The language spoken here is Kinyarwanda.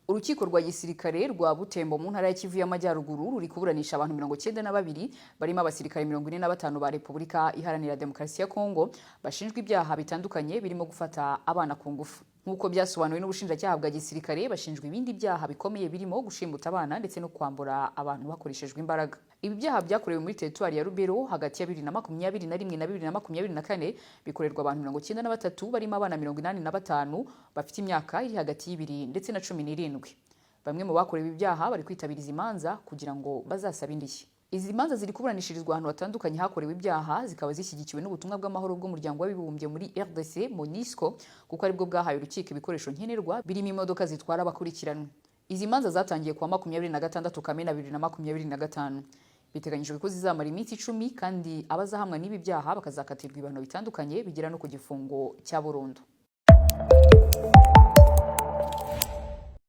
Urukiko rwa gisirikare rwa Butembo mu ntara ya Kivu y'Amajyaruguru ruri kuburanisha abantu 92 barimo abasirikare 45 ba Repubulika Iharanira Demokarasi ya Kongo bashinjwa ibyaha bitandukanye birimo gufata abana ku ngufu. Nkuko byasobanuwe n'ubushinjacyaha bwa gisirikare, bashinjwa ibindi byaha bikomeye birimo gushimuta abana ndetse no kwambura abantu bakoreshejwe imbaraga. Ibi byaha byakorewe muri teritwari ya Rubero hagati ya 2021 na 2024 bikorerwa abantu 93 barimo abana 85 bafite imyaka iri hagati y'2 ndetse na 17. Bamwe mu bakorewe ibyaha bari kwitabiriza imanza kugira ngo bazasaba indishyi. Izi manza ziri kuburanishirizwa ahantu hatandukanye hakorewe ibyaha, zikaba zishyigikiwe n'ubutumwa bw'amahoro bw'umuryango w'abibumbye muri RDC MONUSCO, kuko aribwo bwahaye urukiko ibikoresho nkenerwa birimo imodoka zitwara abakurikiranwa. Izi manza zatangiye kuwa 26 Kamena 2025. Biteganyijwe ko zizamara iminsi 10 kandi abazahamwa n'ibi byaha bakazakatirwa ibihano bitandukanye bigera no ku gifungo cya burundu.